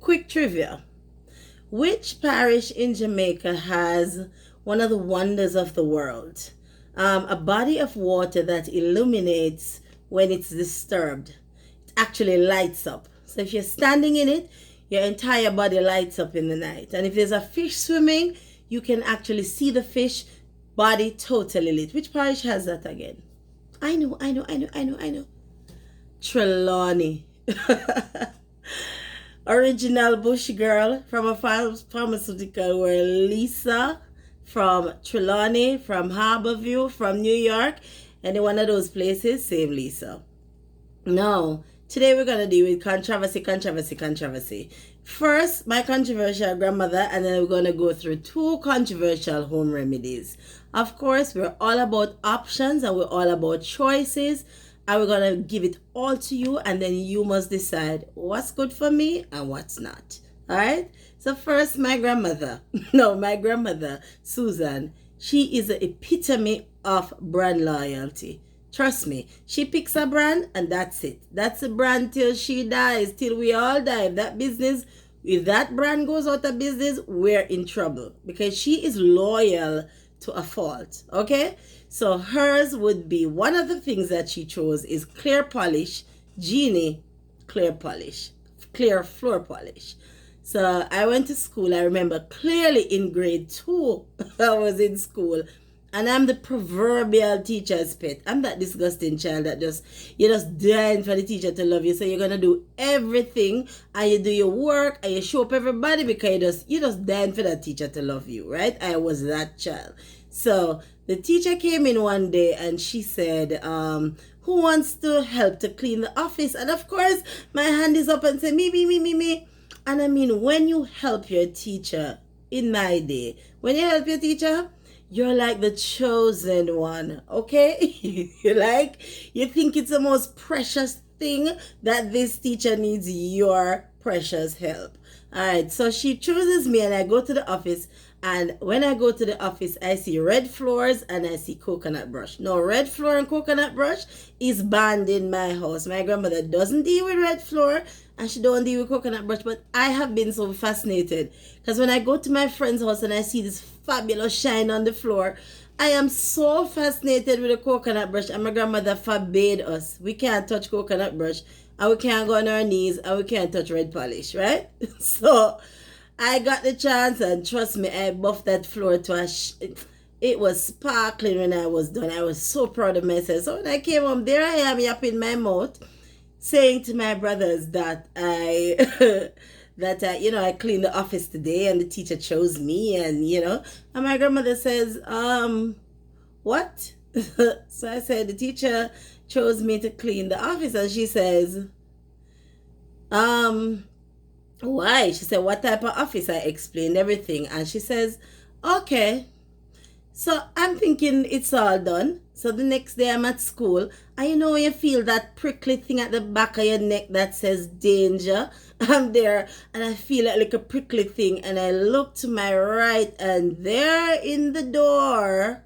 quick trivia. Which parish in Jamaica has one of the wonders of the world? A body of water that illuminates when it's disturbed. It actually lights up. So if you're standing in it, your entire body lights up in the night. And if there's a fish swimming, you can actually see the fish body totally lit. Which parish has that again? I know. Trelawney. Original Bush girl from a pharmaceutical where Lisa from Trelawney, from Harborview, from New York, any one of those places, same Lisa. No, today we're going to deal with controversy. First, my controversial grandmother, and then we're going to go through two controversial home remedies. Of course, we're all about options and we're all about choices. And we're going to give it all to you, and then you must decide what's good for me and what's not. All right? So first, my grandmother, Susan, she is the epitome of brand loyalty. Trust me, she picks a brand and that's it. That's a brand till she dies, till we all die. If that brand goes out of business, we're in trouble because she is loyal to a fault. Okay? So hers would be, one of the things that she chose is clear polish, Genie clear floor polish. So I went to school. I remember clearly in grade 2, I was in school. And I'm the proverbial teacher's pet. I'm that disgusting child that you're just dying for the teacher to love you. So you're going to do everything and you do your work and you show up everybody because you're just dying for that teacher to love you, right? I was that child. So the teacher came in one day and she said, who wants to help to clean the office? And of course, my hand is up and say, me. And I mean, when you help your teacher, in my day, when you help your teacher, you're like the chosen one, okay? You think it's the most precious thing that this teacher needs your precious help. All right, so she chooses me and I go to the office. And when I go to the office, I see red floors and I see coconut brush. No, red floor and coconut brush is banned in my house. My grandmother doesn't deal with red floor and she don't deal with coconut brush. But I have been so fascinated because when I go to my friend's house and I see this fabulous shine on the floor, I am so fascinated with the coconut brush. And my grandmother forbade us. We can't touch coconut brush and we can't go on our knees and we can't touch red polish, right? So I got the chance and trust me, I buffed that floor to it was sparkling when I was done. I was so proud of myself. So when I came home, there I am yapping my mouth, saying to my brothers that I I cleaned the office today and the teacher chose me and and my grandmother says, what? So I said the teacher chose me to clean the office and she says, why? She said, what type of office? I explained everything and she says, okay. So I'm thinking it's all done. So the next day I'm at school and you feel that prickly thing at the back of your neck that says danger. I'm there and I feel like a prickly thing and I look to my right and there in the door,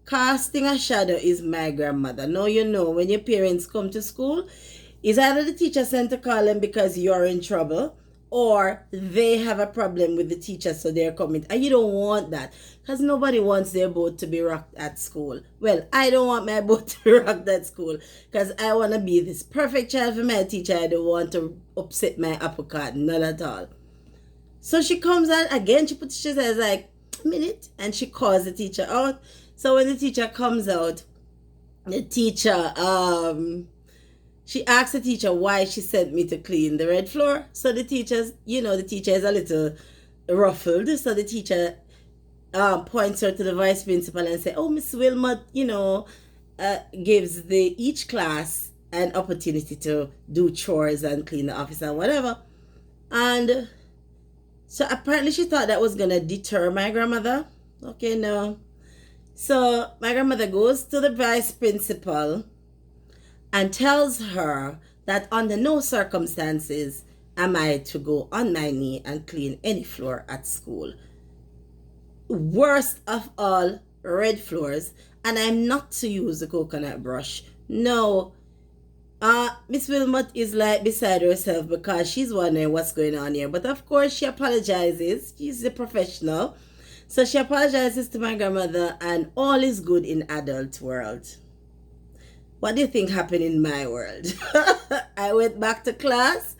casting a shadow, is my grandmother. Now when your parents come to school, is either the teacher sent to call them because you're in trouble or they have a problem with the teacher, so they're coming. And you don't want that because nobody wants their boat to be rocked at school. Well, I don't want my boat to be rocked at school because I want to be this perfect child for my teacher. I don't want to upset my apple cart, not at all. So she comes out again, she says like, a minute, and she calls the teacher out. So when the teacher comes out, the teacher, she asked the teacher why she sent me to clean the red floor. So the teacher's, the teacher is a little ruffled. So the teacher points her to the vice principal and says, oh, Miss Wilmot, gives each class an opportunity to do chores and clean the office and whatever. And so apparently she thought that was going to deter my grandmother. Okay, no. So my grandmother goes to the vice principal and tells her that under no circumstances am I to go on my knee and clean any floor at school. Worst of all, red floors, and I'm not to use the coconut brush. No, Miss Wilmot is like beside herself because she's wondering what's going on here. But of course, she apologizes. She's a professional. So she apologizes to my grandmother, and all is good in adult world. What do you think happened in my world? I went back to class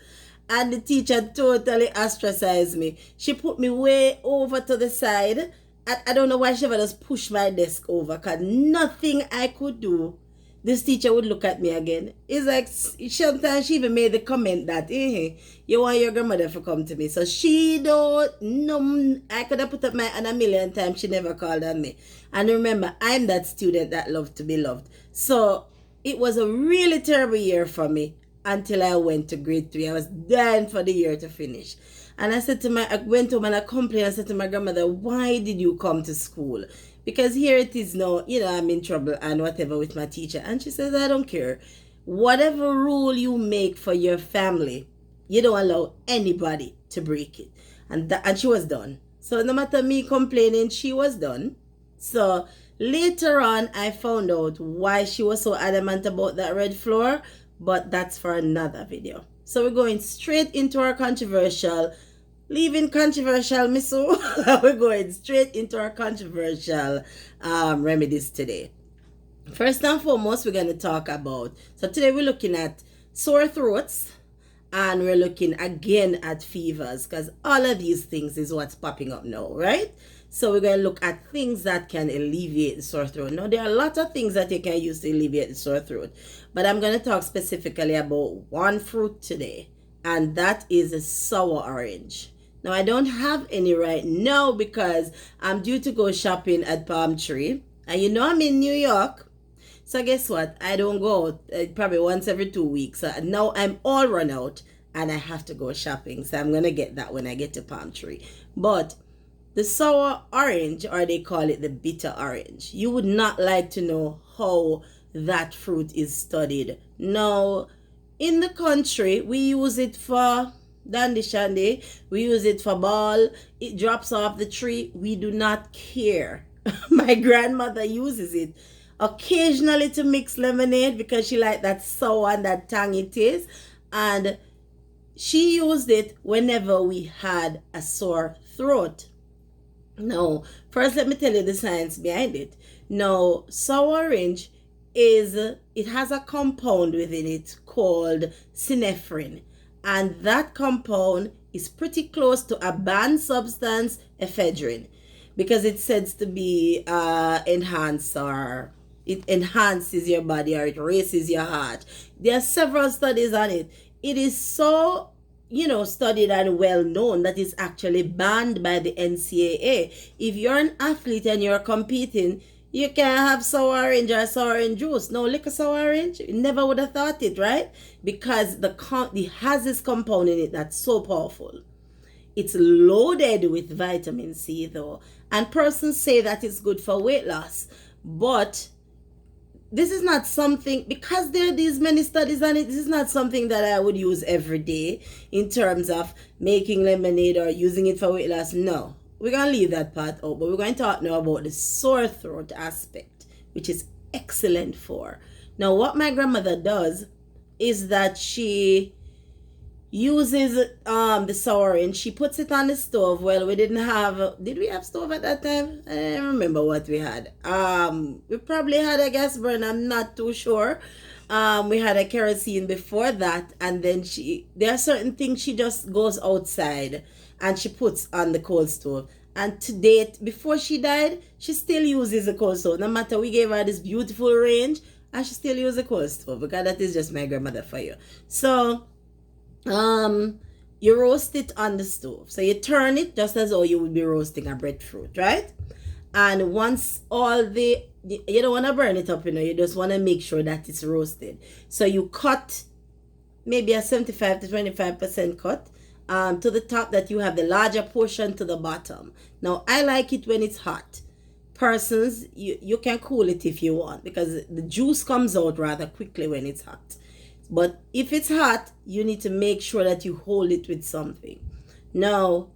and the teacher totally ostracized me. She put me way over to the side. I don't know why she ever just pushed my desk over because nothing I could do, this teacher would look at me again. It's like sometimes she even made the comment that, you want your grandmother to come to me. So she don't, no, I could have put up my hand a million times. She never called on me. And remember, I'm that student that loved to be loved. So it was a really terrible year for me until I went to grade 3. I was dying for the year to finish. And I went home and I complained. I said to my grandmother, why did you come to school? Because here it is now, I'm in trouble and whatever with my teacher. And she says, I don't care. Whatever rule you make for your family, you don't allow anybody to break it. And she was done. So no matter me complaining, she was done. So later on, I found out why she was so adamant about that red floor. But that's for another video. So we're going straight into our controversial, leaving controversial, miso. We're going straight into our controversial remedies today. First and foremost, we're going to talk about, so today we're looking at sore throats and we're looking again at fevers because all of these things is what's popping up now, right? So we're going to look at things that can alleviate the sore throat. Now, there are a lot of things that you can use to alleviate the sore throat, but I'm going to talk specifically about one fruit today, and that is a sour orange. Now, I don't have any right now because I'm due to go shopping at Palm Tree, and I'm in New York. So guess what? I don't go out probably once every 2 weeks. So now I'm all run out and I have to go shopping. So I'm going to get that when I get to Palm Tree. But the sour orange, or they call it the bitter orange, you would not like to know how that fruit is studied. Now, in the country, we use it for dandy shandy. We use it for ball. It drops off the tree. We do not care. My grandmother uses it occasionally to mix lemonade because she liked that sour and that tangy taste. And she used it whenever we had a sore throat. Now, first let me tell you the science behind it. Now, sour orange it has a compound within it called synephrine. And that compound is pretty close to a banned substance, ephedrine, because it says to be it enhances your body or it races your heart. There are several studies on it. It is so studied and well known that it's actually banned by the NCAA. If you're an athlete and you're competing, you can't have sour orange or sour orange juice. No liquor sour orange, you never would have thought it, right? Because it has this compound in it that's so powerful. It's loaded with vitamin C though. And persons say that it's good for weight loss. But this is not something, because there are these many studies on it, this is not something that I would use every day in terms of making lemonade or using it for weight loss. No, we're going to leave that part out, but we're going to talk now about the sore throat aspect, which is excellent for. Now, what my grandmother does is that she uses the sour orange. She puts it on the stove. Well, did we have stove at that time? I don't remember what we had. We probably had a gas burner, I'm not too sure. We had a kerosene before that, and then there are certain things she just goes outside and she puts on the coal stove. And to date, before she died, she still uses a coal stove. No matter, we gave her this beautiful range and she still uses a coal stove, because that is just my grandmother for you. So you roast it on the stove. So you turn it just as though you would be roasting a breadfruit, right? And once you don't want to burn it up, you just want to make sure that it's roasted. So you cut maybe a 75 to 25% cut to the top, that you have the larger portion to the bottom. Now, I like it when it's hot. Persons, you can cool it if you want, because the juice comes out rather quickly when it's hot. But if it's hot, you need to make sure that you hold it with something. Now,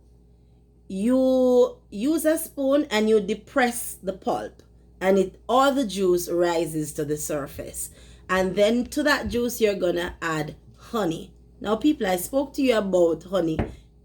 you use a spoon and you depress the pulp, and all the juice rises to the surface. And then to that juice, you're gonna add honey. Now, people, I spoke to you about honey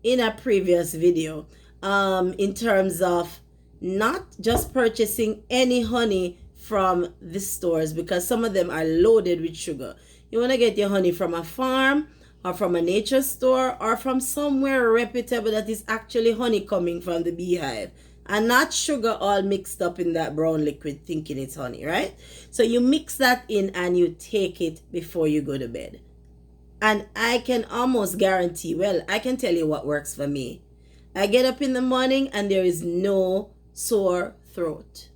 in a previous video, in terms of not just purchasing any honey from the stores, because some of them are loaded with sugar. You want to get your honey from a farm or from a nature store or from somewhere reputable that is actually honey coming from the beehive, and not sugar all mixed up in that brown liquid thinking it's honey, right? So you mix that in and you take it before you go to bed. And I can almost guarantee, well, I can tell you what works for me. I get up in the morning and there is no sore throat.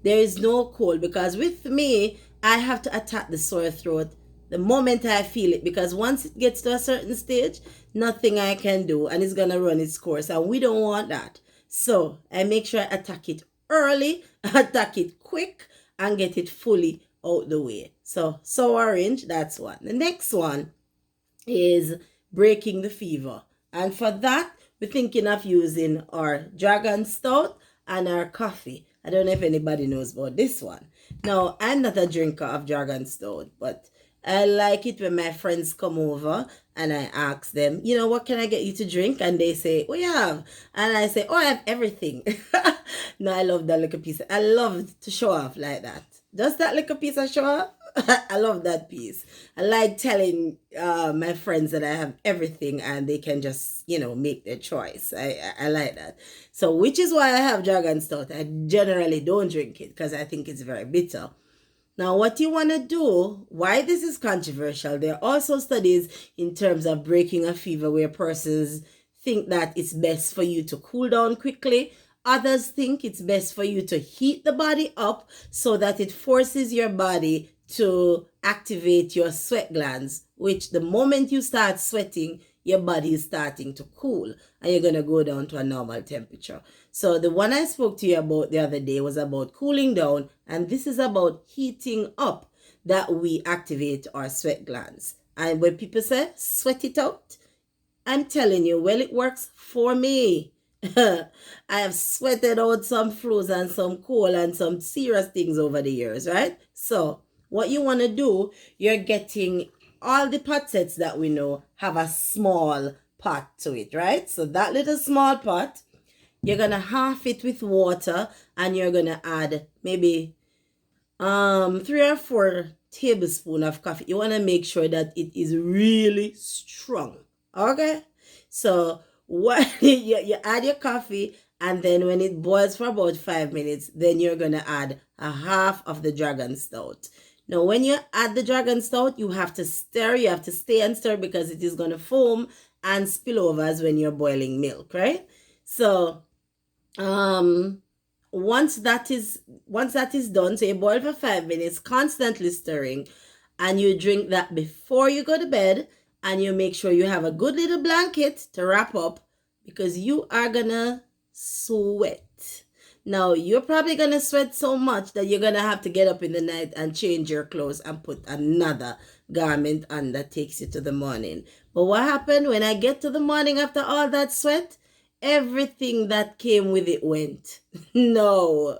There is no cold, because with me, I have to attack the sore throat the moment I feel it, because once it gets to a certain stage, nothing I can do and it's going to run its course, and we don't want that. So I make sure I attack it early, attack it quick, and get it fully out the way. So orange, that's one. The next one is breaking the fever. And for that, we're thinking of using our Dragon Stout and our coffee. I don't know if anybody knows about this one. Now, I'm not a drinker of Dragon Stout, but I like it when my friends come over and I ask them, what can I get you to drink? And they say, what you have? And I say, I have everything. No, I love that little piece. I love to show off like that. Just that little piece of show off. I love that piece. I like telling my friends that I have everything and they can just, make their choice. I like that. So, which is why I have Dragon Stout. I generally don't drink it because I think it's very bitter. Now, what you want to do, why this is controversial, there are also studies in terms of breaking a fever where persons think that it's best for you to cool down quickly. Others think it's best for you to heat the body up so that it forces your body to activate your sweat glands, which the moment you start sweating, your body is starting to cool and you're going to go down to a normal temperature. So the one I spoke to you about the other day was about cooling down, and this is about heating up, that we activate our sweat glands. And when people say sweat it out, I'm telling you, well, it works for me. I have sweated out some flus and some cold and some serious things over the years, right? So what you want to do, you're getting all the pot sets that we know have a small pot to it, right? So that little small pot, you're going to half it with water and you're going to add maybe 3 or 4 tablespoons of coffee. You want to make sure that it is really strong. Okay? So what you add your coffee, and then when it boils for about 5 minutes, then you're going to add a half of the Dragon Stout. Now, when you add the Dragon Stout, you have to stir. You have to stay and stir because it is going to foam and spill over as when you're boiling milk, right? So, once that is done, so you boil for 5 minutes, constantly stirring, and you drink that before you go to bed, and you make sure you have a good little blanket to wrap up because you are gonna sweat. Now, you're probably going to sweat so much that you're going to have to get up in the night and change your clothes and put another garment on that takes you to the morning. But what happened when I get to the morning after all that sweat? Everything that came with it went. No.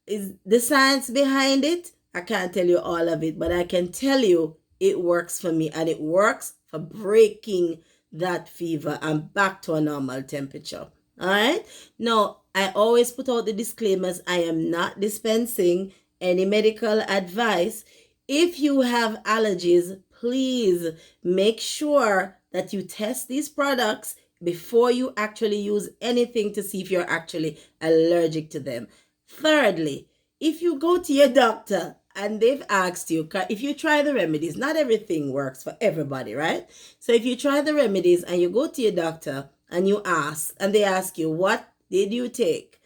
Is the science behind it? I can't tell you all of it, but I can tell you it works for me, and it works for breaking that fever and back to a normal temperature. All right? Now, I always put out the disclaimers. I am not dispensing any medical advice. If you have allergies, please make sure that you test these products before you actually use anything to see if you're actually allergic to them. Thirdly, if you go to your doctor and they've asked you, if you try the remedies, not everything works for everybody, right? So if you try the remedies and you go to your doctor and you ask, and they ask you, what did you take?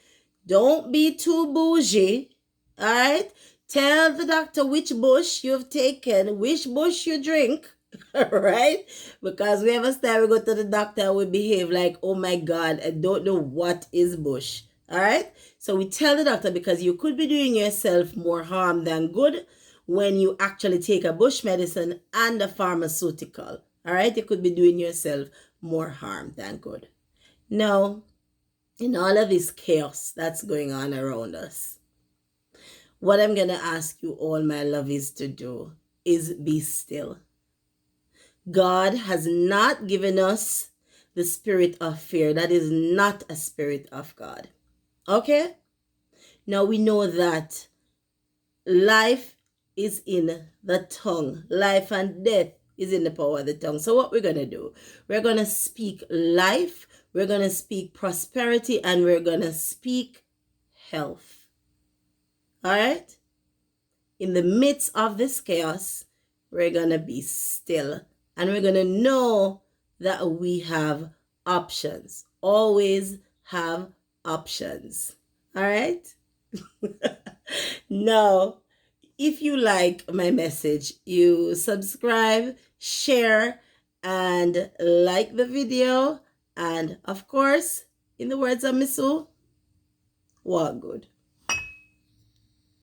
Don't be too bougie, all right? Tell the doctor which bush you've taken, which bush you drink, right? Because we have a style, we go to the doctor and we behave like, oh my God, I don't know what is bush, all right? So we tell the doctor because you could be doing yourself more harm than good when you actually take a bush medicine and a pharmaceutical, all right? You could be doing yourself more harm than good. Now, in all of this chaos that's going on around us, what I'm going to ask you all, my lovies, to do is be still. God has not given us the spirit of fear. That is not a spirit of God. Okay? Now we know that life is in the tongue. Life and death is in the power of the tongue. So what we're going to do, we're going to speak life, we're going to speak prosperity, and we're going to speak health. All right? In the midst of this chaos, we're going to be still, and we're going to know that we have options. Always have options. All right? Now, if you like my message, you subscribe, share, and like the video. And of course, in the words of Miss Sue, walk good.